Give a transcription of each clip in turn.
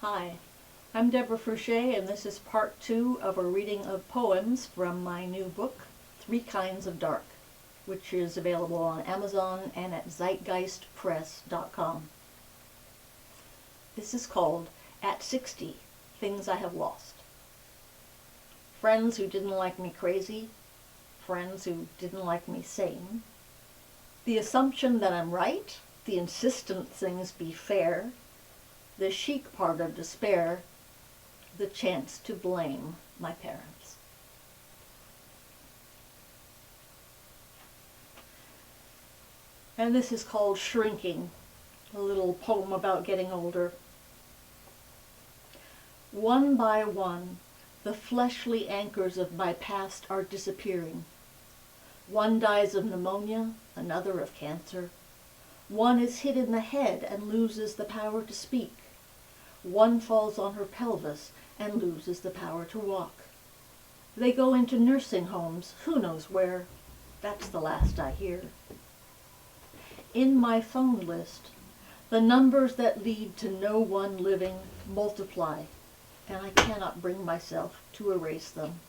Hi, I'm Deborah Fouché, and this is part 2 of a reading of poems from my new book, 3 Kinds of Dark, which is available on Amazon and at zeitgeistpress.com. This is called At 60, Things I Have Lost. Friends who didn't like me crazy, friends who didn't like me sane, the assumption that I'm right, the insistent things be fair, the chic part of despair, the chance to blame my parents. And this is called Shrinking, a little poem about getting older. One by one, the fleshly anchors of my past are disappearing. One dies of pneumonia, another of cancer. One is hit in the head and loses the power to speak. One falls on her pelvis and loses the power to walk. They go into nursing homes, who knows where. That's the last I hear. In my phone list, the numbers that lead to no one living multiply, and I cannot bring myself to erase them.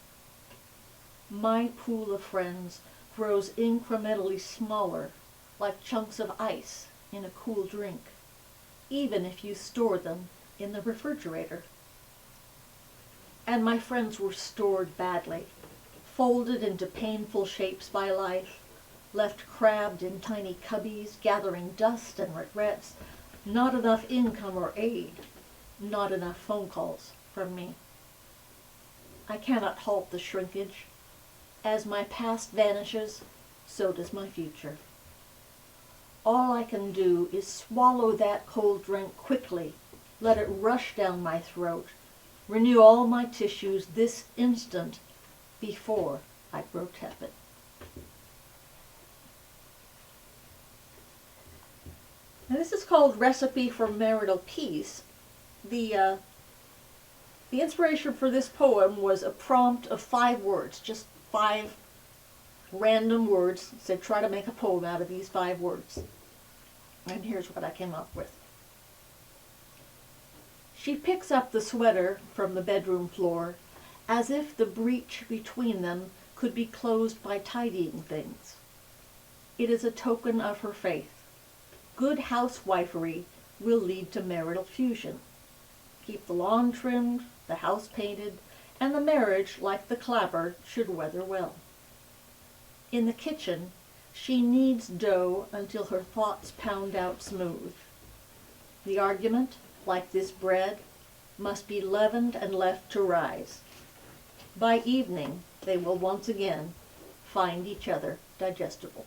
My pool of friends grows incrementally smaller, like chunks of ice in a cool drink, even if you store them in the refrigerator. And my friends were stored badly, folded into painful shapes by life, left crabbed in tiny cubbies, gathering dust and regrets, not enough income or aid, not enough phone calls from me. I cannot halt the shrinkage. As my past vanishes, so does my future. All I can do is swallow that cold drink quickly, let it rush down my throat, renew all my tissues this instant before I grow tepid. Now this is called Recipe for Marital Peace. The inspiration for this poem was a prompt of 5 words, just 5 random words. It said try to make a poem out of these 5 words. And here's what I came up with. She picks up the sweater from the bedroom floor as if the breach between them could be closed by tidying things. It is a token of her faith. Good housewifery will lead to marital fusion. Keep the lawn trimmed, the house painted, and the marriage, like the clapper, should weather well. In the kitchen, she kneads dough until her thoughts pound out smooth. The argument, like this bread, must be leavened and left to rise. By evening, they will once again find each other digestible.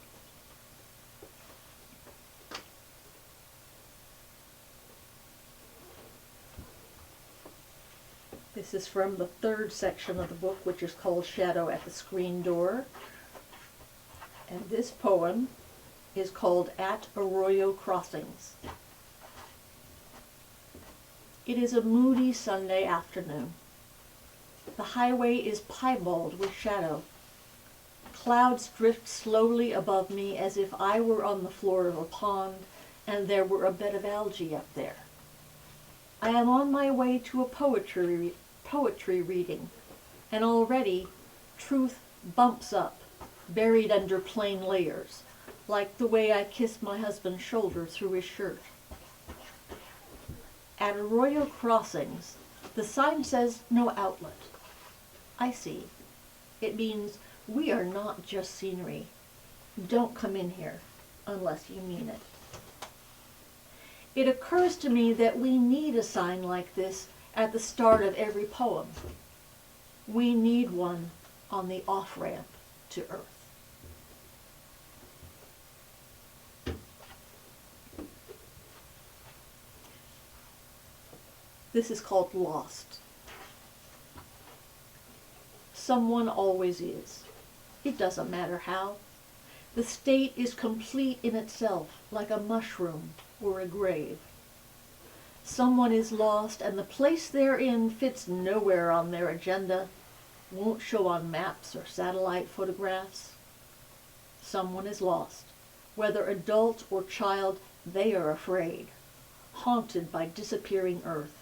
This is from the 3rd section of the book, which is called Shadow at the Screen Door. And this poem is called At Arroyo Crossings. It is a moody Sunday afternoon. The highway is piebald with shadow. Clouds drift slowly above me as if I were on the floor of a pond and there were a bed of algae up there. I am on my way to a poetry reading, and already truth bumps up, buried under plain layers, like the way I kiss my husband's shoulder through his shirt. At Arroyo Crossings, the sign says no outlet. I see. It means we are not just scenery. Don't come in here unless you mean it. It occurs to me that we need a sign like this at the start of every poem. We need one on the off-ramp to Earth. This is called Lost. Someone always is. It doesn't matter how. The state is complete in itself, like a mushroom or a grave. Someone is lost, and the place they're in fits nowhere on their agenda, won't show on maps or satellite photographs. Someone is lost. Whether adult or child, they are afraid, haunted by disappearing Earth.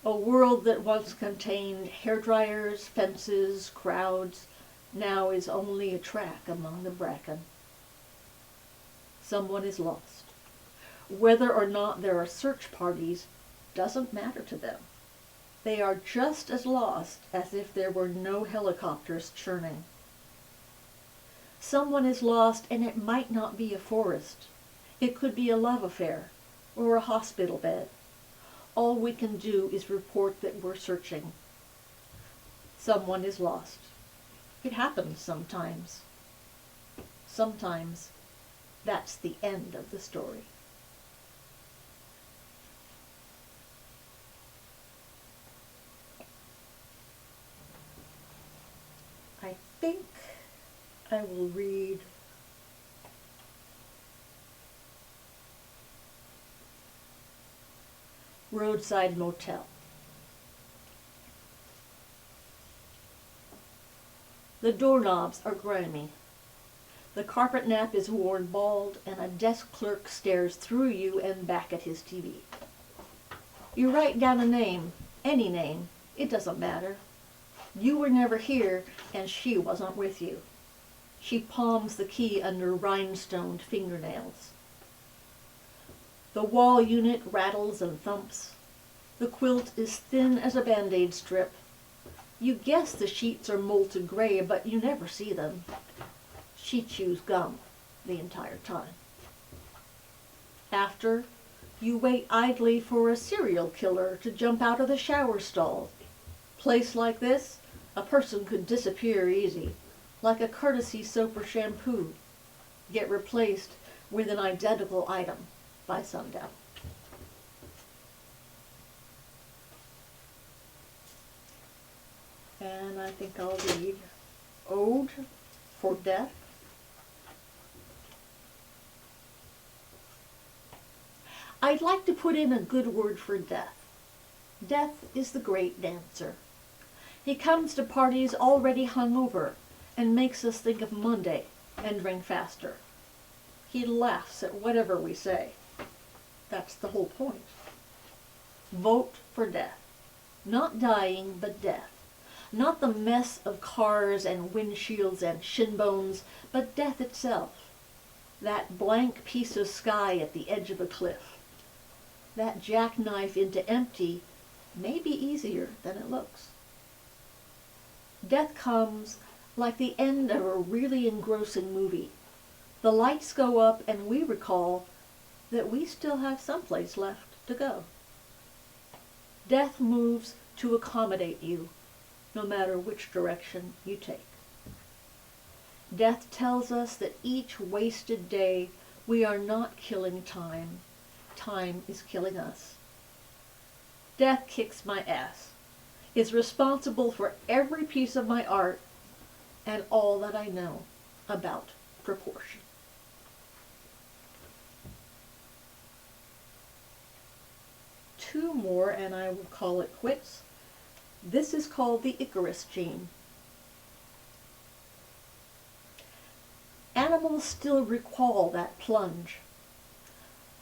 A world that once contained hairdryers, fences, crowds, now is only a track among the bracken. Someone is lost. Whether or not there are search parties doesn't matter to them. They are just as lost as if there were no helicopters churning. Someone is lost, and it might not be a forest. It could be a love affair or a hospital bed. All we can do is report that we're searching. Someone is lost. It happens sometimes. Sometimes that's the end of the story. I think I will read Roadside Motel. The doorknobs are grimy. The carpet nap is worn bald, and a desk clerk stares through you and back at his TV. You write down a name, any name, it doesn't matter. You were never here, and she wasn't with you. She palms the key under rhinestoned fingernails. The wall unit rattles and thumps. The quilt is thin as a Band-Aid strip. You guess the sheets are molted gray, but you never see them. She chews gum the entire time. After, you wait idly for a serial killer to jump out of the shower stall. Place like this, a person could disappear easy, like a courtesy soap or shampoo, get replaced with an identical item by sundown. And I think I'll read Ode for Death. I'd like to put in a good word for death. Death is the great dancer. He comes to parties already hungover and makes us think of Monday and drink faster. He laughs at whatever we say. That's the whole point. Vote for death. Not dying, but death. Not the mess of cars and windshields and shin bones, but death itself. That blank piece of sky at the edge of a cliff. That jackknife into empty may be easier than it looks. Death comes like the end of a really engrossing movie. The lights go up and we recall that we still have someplace left to go. Death moves to accommodate you, no matter which direction you take. Death tells us that each wasted day we are not killing time. Time is killing us. Death kicks my ass, is responsible for every piece of my art and all that I know about proportion. Two more and I will call it quits. This is called the Icarus Gene. Animals still recall that plunge.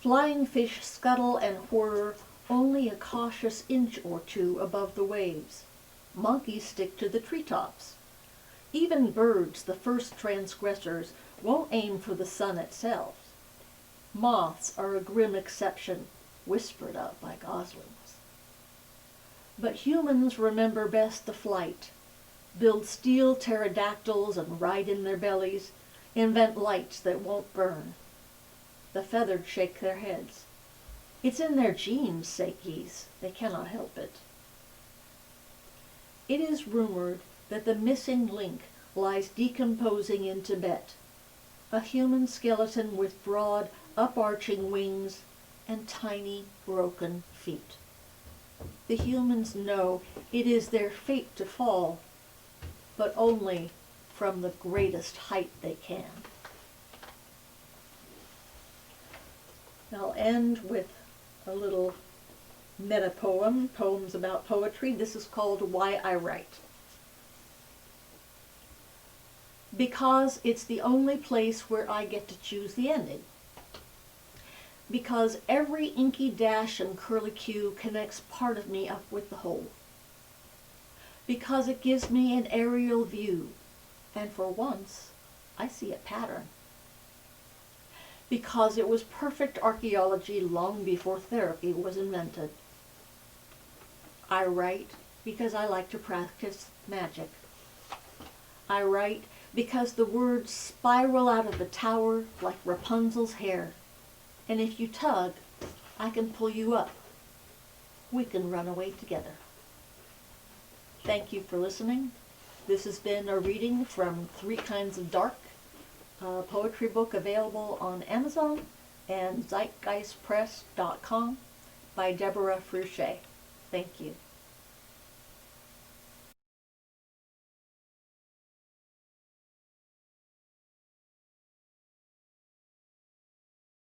Flying fish scuttle and whir only a cautious inch or two above the waves. Monkeys stick to the treetops. Even birds, the first transgressors, won't aim for the sun itself. Moths are a grim exception, whispered of by goslings. But humans remember best the flight, build steel pterodactyls and ride in their bellies, invent lights that won't burn. The feathered shake their heads. It's in their genes, say geese. They cannot help it. It is rumored that the missing link lies decomposing in Tibet, a human skeleton with broad, up-arching wings and tiny, broken feet. The humans know it is their fate to fall, but only from the greatest height they can. I'll end with a little meta poem, poems about poetry. This is called Why I Write. Because it's the only place where I get to choose the ending. because every inky dash and curlicue connects part of me up with the whole, because it gives me an aerial view, and for once I see a pattern, because it was perfect archaeology long before therapy was invented. I write because I like to practice magic. I write because the words spiral out of the tower like Rapunzel's hair, and if you tug, I can pull you up. We can run away together. Thank you for listening. This has been a reading from Three Kinds of Dark, a poetry book available on Amazon and zeitgeistpress.com by Deborah Fruchet. Thank you.